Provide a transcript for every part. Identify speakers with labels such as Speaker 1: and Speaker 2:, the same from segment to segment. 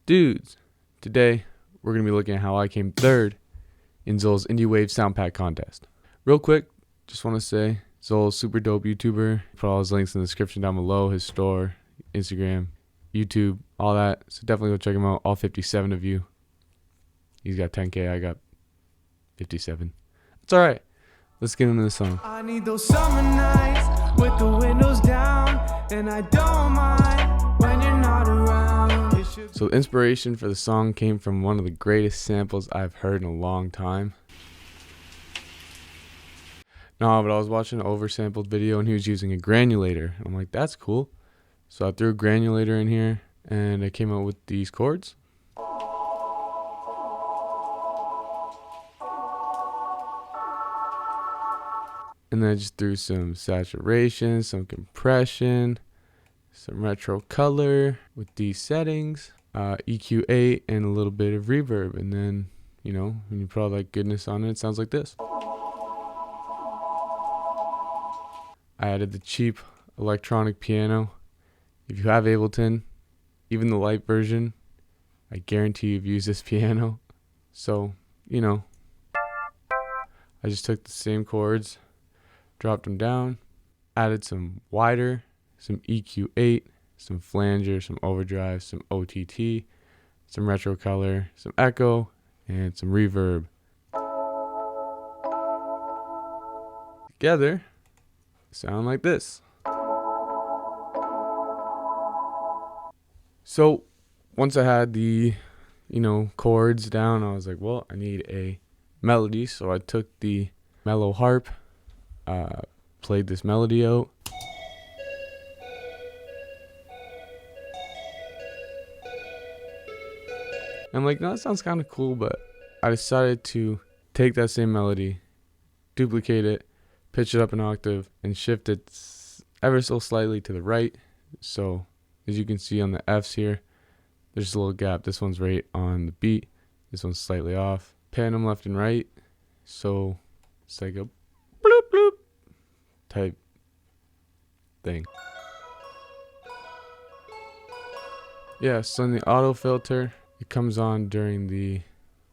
Speaker 1: Dudes, today we're going to be looking at how I came third in Xole's Indie Wave Sound Pack contest. Real quick, just want to say Xole's super dope YouTuber. Put all his links in the description down below, his store, Instagram, YouTube, all that. So definitely go check him out, all 57 of you. He's got 10K, I got 57. It's all right. Let's get into the song.
Speaker 2: I need those summer nights with the windows down, and I don't mind when you're not around.
Speaker 1: So the inspiration for the song came from one of the greatest samples I've heard in a long time. No, but I was watching an oversampled video and he was using a granulator. I'm like, that's cool. So I threw a granulator in here and I came out with these chords. And then I just threw some saturation, some compression, some retro color with these settings, EQ8, and a little bit of reverb. And then, you know, when you put all that goodness on it, it sounds like this. I added the cheap electronic piano. If you have Ableton, even the light version, I guarantee you've used this piano. So, you know, I just took the same chords, dropped them down, added some wider, some EQ8, some flanger, some overdrive, some OTT, some retro color, some echo, and some reverb. Together, sound like this. So once I had the, chords down, I was like, well, I need a melody. So I took the mellow harp, played this melody out. I'm like, no, that sounds kind of cool, but I decided to take that same melody, duplicate it, pitch it up an octave, and shift it ever so slightly to the right. So as you can see on the Fs here, there's a little gap. This one's right on the beat. This one's slightly off. Pan them left and right. So it's like a bloop bloop type thing. Yeah, so in the auto filter, it comes on during the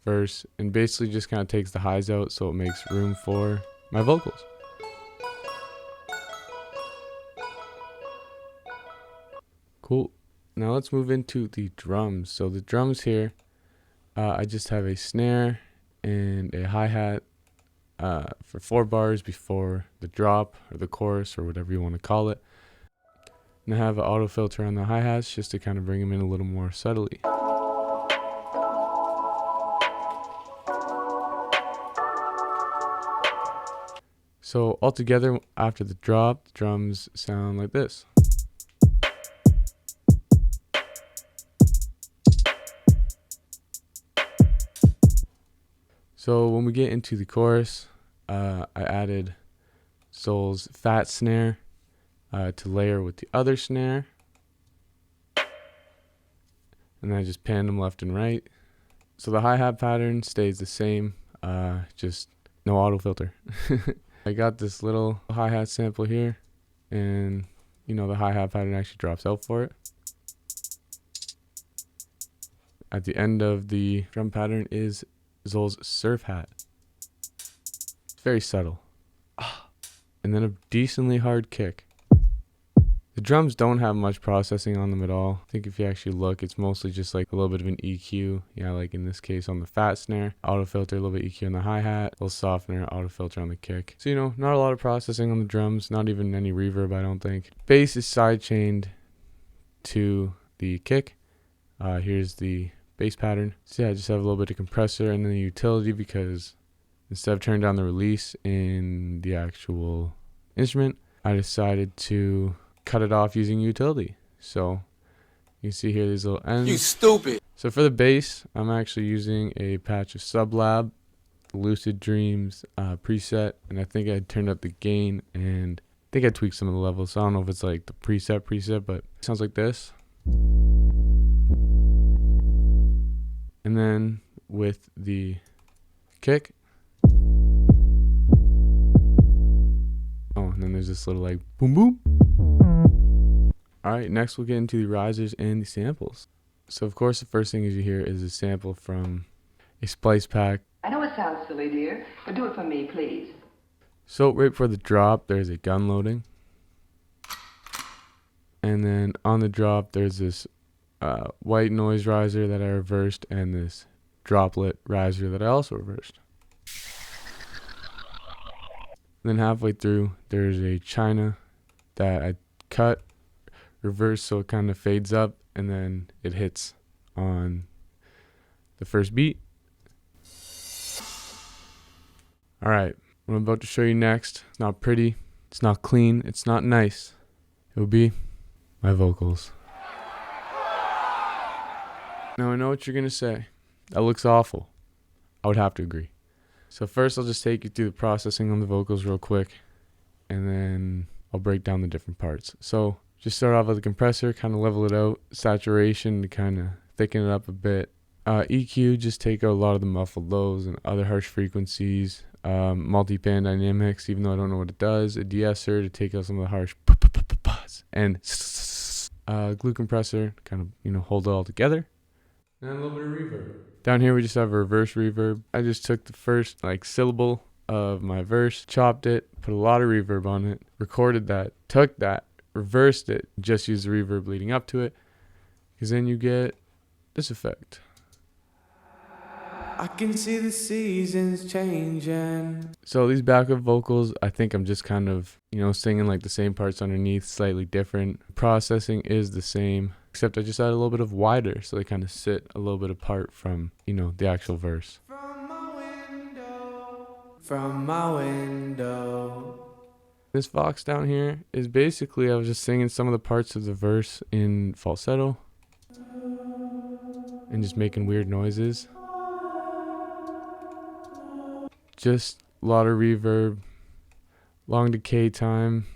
Speaker 1: verse and basically just kind of takes the highs out so it makes room for my vocals. Cool. Now let's move into the drums. So the drums here, I just have a snare and a hi-hat for 4 bars before the drop or the chorus or whatever you want to call it. And I have an auto filter on the hi-hats just to kind of bring them in a little more subtly. So altogether, after the drop, the drums sound like this. So when we get into the chorus, I added Xole's fat snare to layer with the other snare. And then I just panned them left and right. So the hi-hat pattern stays the same, just no auto filter. I got this little hi-hat sample here, and the hi-hat pattern actually drops out for it. At the end of the drum pattern is Xole's surf hat. It's very subtle. And then a decently hard kick. The drums don't have much processing on them at all. I think if you actually look, it's mostly just like a little bit of an EQ. Yeah, like in this case on the fat snare, auto filter, a little bit EQ on the hi-hat, a little softener, auto filter on the kick. So, not a lot of processing on the drums, not even any reverb, I don't think. Bass is sidechained to the kick. Here's the bass pattern. So yeah, I just have a little bit of compressor and then the utility because instead of turning down the release in the actual instrument, I decided to cut it off using utility. So you see here these little ends.
Speaker 3: You stupid.
Speaker 1: So for the bass, I'm actually using a patch of Sublab, Lucid Dreams preset, and I think I turned up the gain and I think I tweaked some of the levels. So I don't know if it's like the preset, but it sounds like this. And then with the kick, and then there's this little like boom boom. Alright, next we'll get into the risers and the samples. So of course the first thing you hear is a sample from a splice pack.
Speaker 3: I know it sounds silly, dear, but do it for me, please.
Speaker 1: So right before the drop, there's a gun loading. And then on the drop, there's this white noise riser that I reversed and this droplet riser that I also reversed. And then halfway through, there's a China that I cut, reversed so it kind of fades up, and then it hits on the first beat. Alright, what I'm about to show you next, it's not pretty, it's not clean, it's not nice. It will be my vocals. Now I know what you're going to say. That looks awful. I would have to agree. So first I'll just take you through the processing on the vocals real quick, and then I'll break down the different parts. So just start off with the compressor, kind of level it out, saturation to kind of thicken it up a bit. EQ, just take out a lot of the muffled lows and other harsh frequencies. Multi-band dynamics, even though I don't know what it does. A de-esser to take out some of the harsh buzz. And glue compressor, kind of, hold it all together. And a little bit of reverb. Down here we just have a reverse reverb. I just took the first syllable of my verse, chopped it, put a lot of reverb on it, recorded that, took that, reversed it, just used the reverb leading up to it, because then you get this effect.
Speaker 2: I can see the seasons changing.
Speaker 1: So these backup vocals, I think I'm just kind of, singing like the same parts underneath, slightly different. Processing is the same, except I just add a little bit of wider, so they kind of sit a little bit apart from, the actual verse.
Speaker 2: From my window.
Speaker 1: This Vox down here is basically, I was just singing some of the parts of the verse in falsetto and just making weird noises. Just a lot of reverb, long decay time,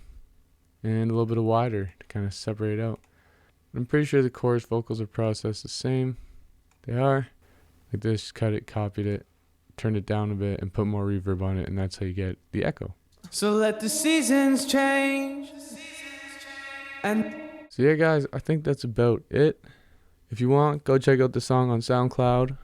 Speaker 1: and a little bit of wider to kind of separate out. I'm pretty sure the chorus vocals are processed the same. They are. Like this, cut it, copied it, turned it down a bit, and put more reverb on it, and that's how you get the echo.
Speaker 2: So let the seasons change. And
Speaker 1: so yeah, guys, I think that's about it. If you want, go check out the song on SoundCloud.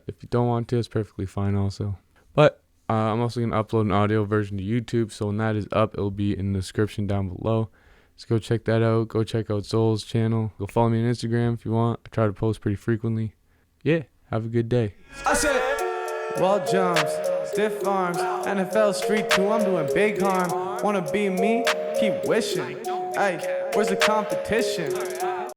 Speaker 1: If you don't want to, it's perfectly fine also. But I'm also going to upload an audio version to YouTube, so when that is up, it'll be in the description down below. So go check that out. Go check out Xole's channel. Go follow me on Instagram if you want. I try to post pretty frequently. Yeah, have a good day.
Speaker 2: I said, wall jumps, stiff arms, NFL Street 2, I'm doing big harm. Wanna be me? Keep wishing. Hey, where's the competition?